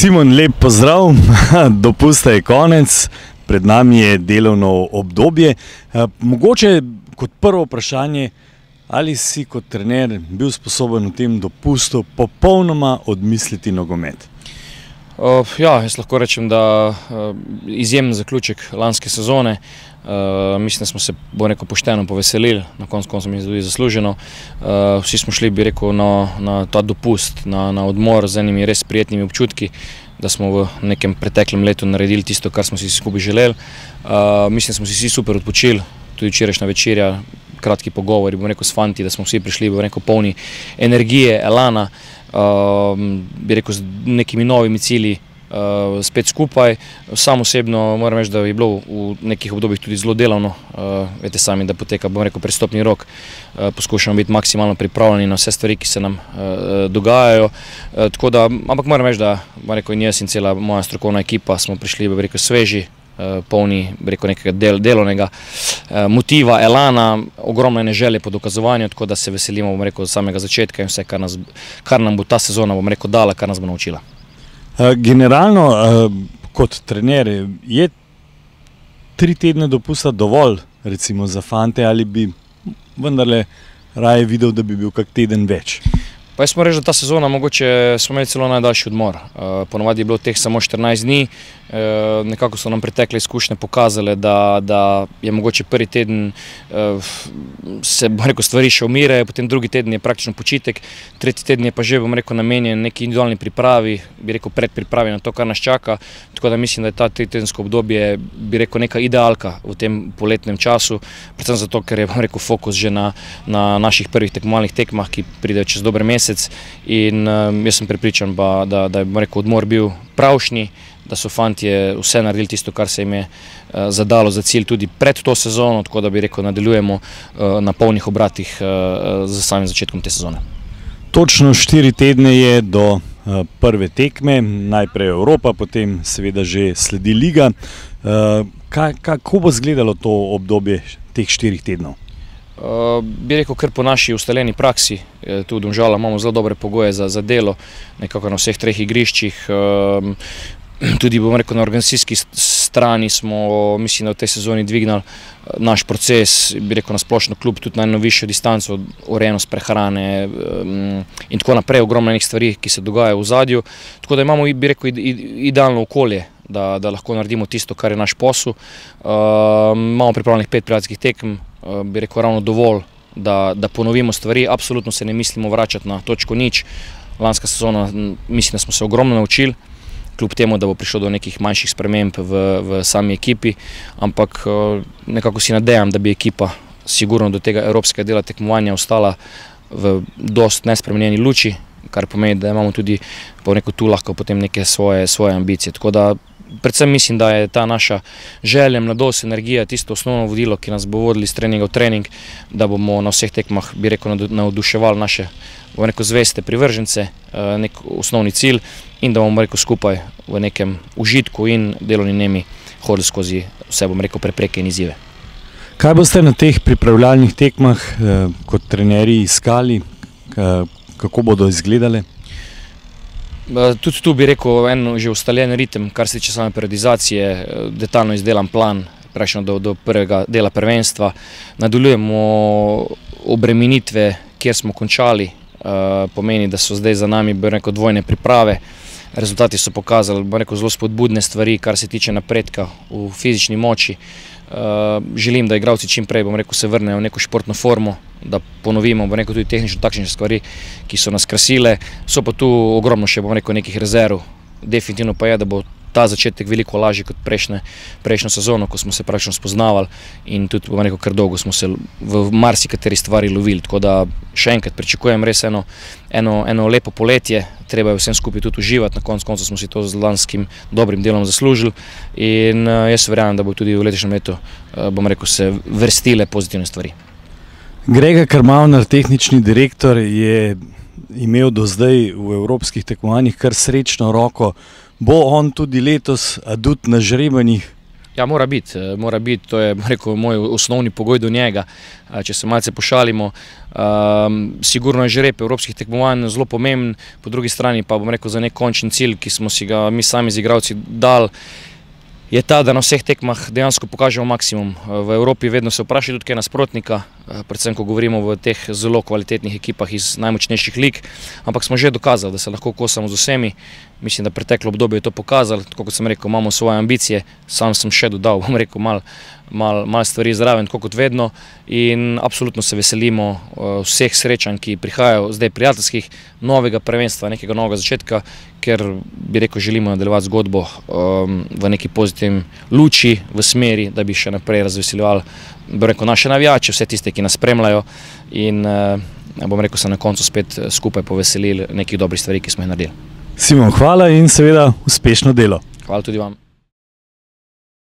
Simon, lep pozdrav, dopusta je konec, pred nami je delovno obdobje. Mogoče kot prvo vprašanje, ali si kot trener bil sposoben v tem dopustu popolnoma odmisliti nogomet? Ja, jaz lahko rečem, da izjemen zaključek lanske sezone. Mislim, da smo se, bom rekel, pošteno poveselili, na koncu koncev mi je tudi zasluženo. Vsi smo šli, bi rekel, na ta dopust, na odmor z enimi res prijetnimi občutki, da smo v nekem preteklem letu naredili tisto, kar smo si skupaj želeli. Mislim, da smo si vsi super odpočili, tudi včerajšnja večerja, kratki pogovori, bom rekel, s fanti, da smo vsi prišli, bom rekel, polni energije, elana, bi rekel, z nekimi novimi cilji spet skupaj. Sam osebno moram reči, da je bilo v nekih obdobjih tudi zelo delavno. Veste sami, da poteka, bom rekel, prestopni rok. Poskušamo biti maksimalno pripravljeni na vse stvari, ki se nam dogajajo. Tako da, ampak moram reči, da, bom rekel, in jaz in cela moja strokovna ekipa smo prišli, bom rekel, sveži, polni, bi rekel, nekega delovnega motiva, elana, ogromno ene želje po dokazovanju, tako da se veselimo, bom rekel, od samega začetka in vse, kar nam bo ta sezona, bom rekel, dala, kar nas bo naučila. Generalno, kot trener, je 3 tedne dopusta dovolj, recimo za fante, ali bi vendarle raje videl, da bi bil kak teden več? Pa jaz moram reči, da ta sezona mogoče smo imeli celo najdaljši odmor. Ponovadi je bilo teh samo 14 dni, nekako so nam pretekle izkušnje pokazale, da je mogoče prvi teden se, bom rekel, stvari še umirajo, potem drugi teden je praktično počitek, tretji teden je pa že, bom rekel, namenjen neki individualni pripravi, bi rekel, predpripravi na to, kar nas čaka, tako da mislim, da je ta 3-tedensko obdobje, bi rekel, neka idealka v tem poletnem času, predvsem zato, ker je, bom rekel, fokus že na naših prvih tekmovalnih tekmah, ki pridejo čez dober mesec, in jaz sem prepričan, da je, bom rekel, odmor bil pravšnji, da so fantje vse naredili tisto, kar se jim je zadalo za cilj tudi pred to sezono, tako da bi rekel, nadaljujemo na polnih obratih z samim začetkom te sezone. Točno 4 tedne je do prve tekme, najprej Evropa, potem seveda že sledi Liga. Kako bo izgledalo to obdobje teh 4 tednov? Bi rekel, kar po naši ustaljeni praksi, tu v Domžalah imamo zelo dobre pogoje za delo, nekako na vseh 3 igriščih. Tudi, bom rekel, na organizacijski strani smo, mislim, da v tej sezoni dvignali naš proces, bi rekel, na splošno klub, tudi na eno višjo distanco, urejenost prehrane in tako naprej, ogromno enih stvari, ki se dogajajo v ozadju. Tako da imamo, bi rekel, idealno okolje, da lahko naredimo tisto, kar je naš posel. Imamo pripravljenih 5 prijateljskih tekem, bi rekel, ravno dovolj, da ponovimo stvari. Absolutno se ne mislimo vračati na točko nič. Lanska sezona, mislim, da smo se ogromno naučili, kljub temu, da bo prišlo do nekih manjših sprememb v sami ekipi, ampak nekako si nadejam, da bi ekipa sigurno do tega evropskega dela tekmovanja ostala v dost nespremenjeni luči, kar pomeni, da imamo tudi, bom rekel, tu lahko potem neke svoje ambicije. Tako da predvsem mislim, da je ta naša želja, mladost, energija, tisto osnovno vodilo, ki nas bo vodili iz treninga v trening, da bomo na vseh tekmah, bi rekel, navduševali naše, bom rekel, zveste privržence, nek osnovni cilj, in da bomo, rekel, skupaj v nekem užitku in delovni nemi hodili skozi vse, bom rekel, prepreke in izzive. Kaj boste na teh pripravljalnih tekmah kot trenerji iskali? Kako bodo izgledale? Tudi tu bi rekel en že ustaljen ritem, kar se tiče same periodizacije, detaljno izdelan plan, praktično do prvega dela prvenstva. Nadaljujemo obremenitve, kjer smo končali, pomeni, da so zdaj za nami, bi rekel, dvojne priprave. Rezultati so pokazali, bom rekel, zelo spodbudne stvari, kar se tiče napredka v fizični moči. Želim, da igralci čim prej, bom rekel, se vrnejo v neko športno formo, da ponovimo, bom rekel, tudi tehnično-taktične stvari, ki so nas krasile. So pa tu ogromno še, bom rekel, nekih rezerv. Definitivno pa je, da bo ta začetek veliko lažji kot prejšnjo sezono, ko smo se praktično spoznavali in tudi, bom rekel, kar dolgo smo se v marsikateri stvari lovili. Tako da še enkrat pričakujem res eno lepo poletje, treba je vsem skupaj tudi uživati, na koncu smo si to z lanskim dobrim delom zaslužili in jaz verjamem, da bo tudi v letošnjem letu, bom rekel, se vrstile pozitivne stvari. Grega Karmavnar, tehnični direktor, je imel do zdaj v evropskih tekmovanjih kar srečno roko. Bo on tudi letos adut na žrebanjih Ja, mora biti, to je rekel, moj osnovni pogoj do njega, če se malce pošalimo. Sigurno je žreb evropskih tekmovanj zelo pomemben, po drugi strani pa bom rekel za nek končni cilj, ki smo si ga mi sami z igralci dali, je ta, da na vseh tekmah dejansko pokažemo maksimum. V Evropi vedno se vpraša tudi kaj nasprotnika, predvsem ko govorimo v teh zelo kvalitetnih ekipah iz najmočnejših lig, ampak smo že dokazali, da se lahko kosamo z vsemi. Mislim, da preteklo obdobje je to pokazalo, tako kot sem rekel, imamo svoje ambicije, sam sem še dodal, bom rekel, malo stvari zraven, tako kot vedno, in absolutno se veselimo vseh srečanj, ki prihajajo zdaj prijateljskih, novega prvenstva, nekega novega začetka, ker bi rekel, želimo nadaljevati zgodbo v neki pozitivni luči, v smeri, da bi še naprej razveseljevali, bi rekel, naše navijače, vse tiste, ki nas spremljajo in bom rekel, se na koncu spet skupaj poveselili nekih dobrih stvari, ki smo jih naredili. Simon, hvala in seveda uspešno delo. Hvala tudi vam.